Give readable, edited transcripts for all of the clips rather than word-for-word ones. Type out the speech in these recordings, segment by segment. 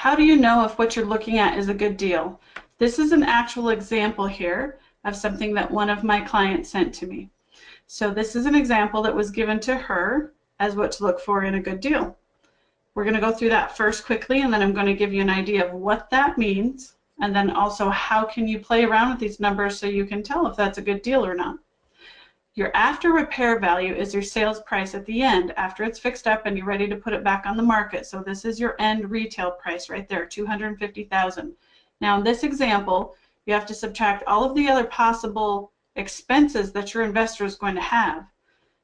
How do you know if what you're looking at is a good deal? This is an actual example here of something that one of my clients sent to me. So this is an example that was given to her as what to look for in a good deal. We're going to go through that first quickly, and then I'm going to give you an idea of what that means, and then also how can you play around with these numbers so you can tell if that's a good deal or not. Your after repair value is your sales price at the end after it's fixed up and you're ready to put it back on the market. So this is your end retail price right there, $250,000. Now in this example, you have to subtract all of the other possible expenses that your investor is going to have.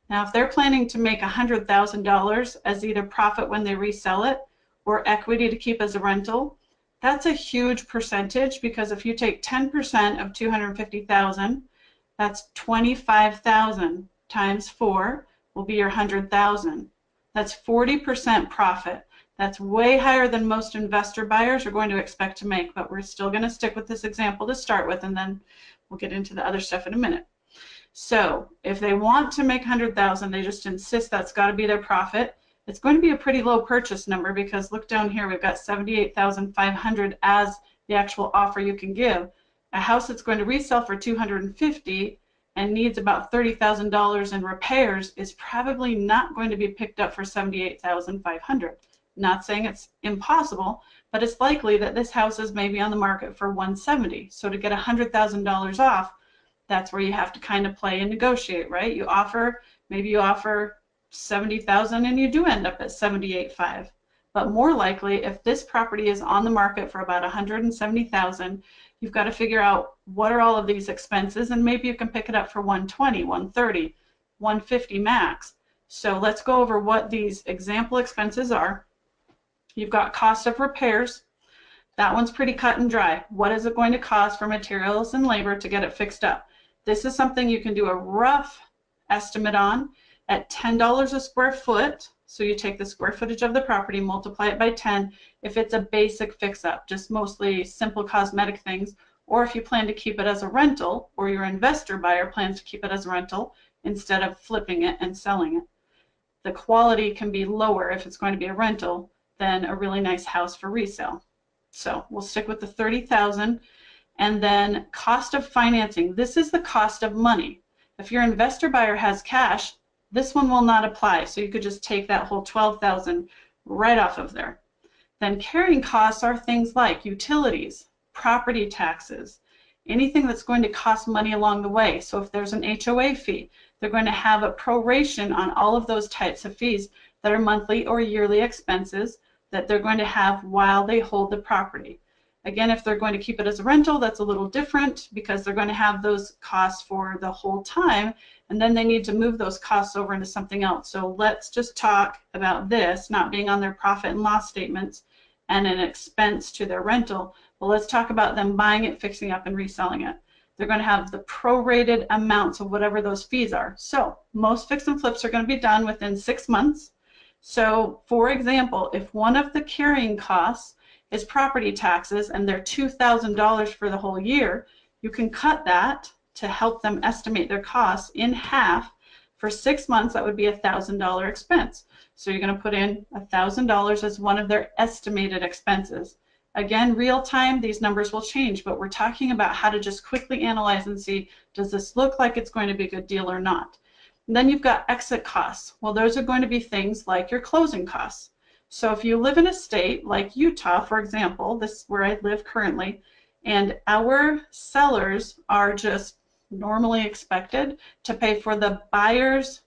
Now if they're planning to make $100,000 as either profit when they resell it or equity to keep as a rental, that's a huge percentage, because if you take 10% of $250,000, that's 25,000 times 4 will be your 100,000. That's 40% profit. That's way higher than most investor buyers are going to expect to make, but we're still going to stick with this example to start with, and then we'll get into the other stuff in a minute. So if they want to make 100,000, they just insist that's got to be their profit. It's going to be a pretty low purchase number, because look down here, we've got 78,500 as the actual offer you can give. A house that's going to resell for $250,000 and needs about $30,000 in repairs is probably not going to be picked up for $78,500. Not saying it's impossible, but it's likely that this house is maybe on the market for $170,000. So to get $100,000 off, that's where you have to kind of play and negotiate, right? You offer, maybe you offer $70,000 and you do end up at $78,500. But more likely, if this property is on the market for about $170,000, you've got to figure out what are all of these expenses, and maybe you can pick it up for $120,000, $130,000, $150,000 max. So let's go over what these example expenses are. You've got cost of repairs. That one's pretty cut and dry. What is it going to cost for materials and labor to get it fixed up? This is something you can do a rough estimate on at $10 a square foot. So you take the square footage of the property, multiply it by 10 if it's a basic fix-up, just mostly simple cosmetic things, or if you plan to keep it as a rental, or your investor buyer plans to keep it as a rental instead of flipping it and selling it. The quality can be lower if it's going to be a rental than a really nice house for resale. So we'll stick with the $30,000. And then cost of financing. This is the cost of money. If your investor buyer has cash, this one will not apply, so you could just take that whole $12,000 right off of there. Then carrying costs are things like utilities, property taxes, anything that's going to cost money along the way. So if there's an HOA fee, they're going to have a proration on all of those types of fees that are monthly or yearly expenses that they're going to have while they hold the property. Again, if they're going to keep it as a rental, that's a little different, because they're going to have those costs for the whole time, and then they need to move those costs over into something else. So let's just talk about this not being on their profit and loss statements and an expense to their rental. But let's talk about them buying it, fixing up, and reselling it. They're going to have the prorated amounts of whatever those fees are. So most fix and flips are going to be done within 6 months. So for example, if one of the carrying costs is property taxes and they're $2,000 for the whole year, you can cut that to help them estimate their costs in half. For 6 months, that would be a $1,000 expense. So you're going to put in $1,000 as one of their estimated expenses. Again, real time, these numbers will change, but we're talking about how to just quickly analyze and see, does this look like it's going to be a good deal or not? And then you've got exit costs. Well, those are going to be things like your closing costs. So if you live in a state like Utah, for example, this is where I live currently, and our sellers are just normally expected to pay for the buyer's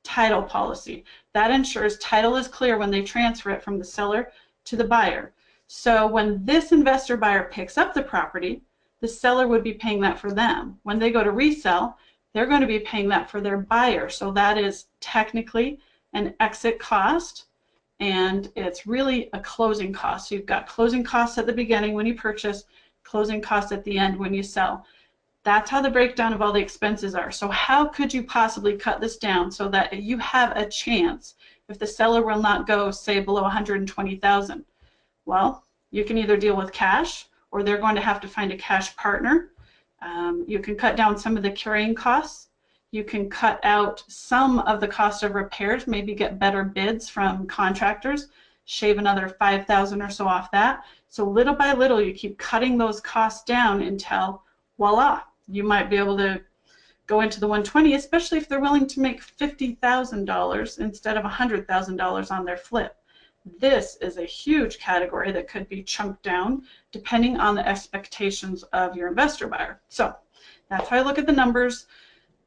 title policy. That ensures title is clear when they transfer it from the seller to the buyer. So when this investor buyer picks up the property, the seller would be paying that for them. When they go to resell, they're going to be paying that for their buyer. So that is technically an exit cost, and it's really a closing cost. So you've got closing costs at the beginning when you purchase, closing costs at the end when you sell. That's how the breakdown of all the expenses are. So how could you possibly cut this down so that you have a chance if the seller will not go, say, below $120,000? Well, you can either deal with cash, or they're going to have to find a cash partner. You can cut down some of the carrying costs. You can cut out some of the cost of repairs, maybe get better bids from contractors. shave another $5,000 or so off that. So little by little, you keep cutting those costs down until, voila, you might be able to go into the 120, especially if they're willing to make $50,000 instead of $100,000 on their flip. This is a huge category that could be chunked down depending on the expectations of your investor buyer. So that's how I look at the numbers.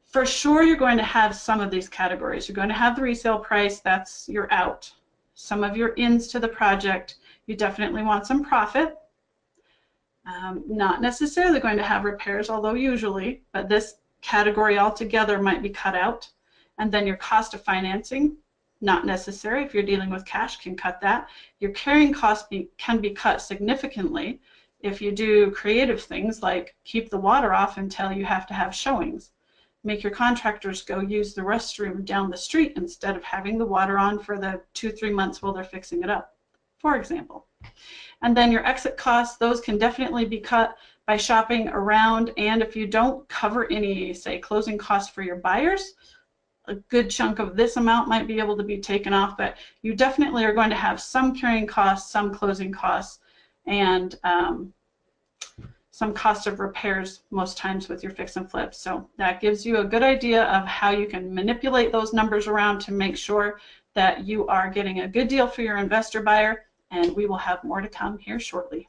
For sure, you're going to have some of these categories. You're going to have the resale price, that's your out. Some of your ins to the project, you definitely want some profit. Not necessarily going to have repairs, although usually, but this category altogether might be cut out. And then your cost of financing, not necessary. If you're dealing with cash, can cut that. Your carrying costs can be cut significantly if you do creative things like keep the water off until you have to have showings. Make your contractors go use the restroom down the street instead of having the water on for the 2-3 months while they're fixing it up, for example. And then your exit costs, those can definitely be cut by shopping around, and if you don't cover any, say, closing costs for your buyers, a good chunk of this amount might be able to be taken off, but you definitely are going to have some carrying costs, some closing costs, and some cost of repairs most times with your fix and flip. So that gives you a good idea of how you can manipulate those numbers around to make sure that you are getting a good deal for your investor buyer, and we will have more to come here shortly.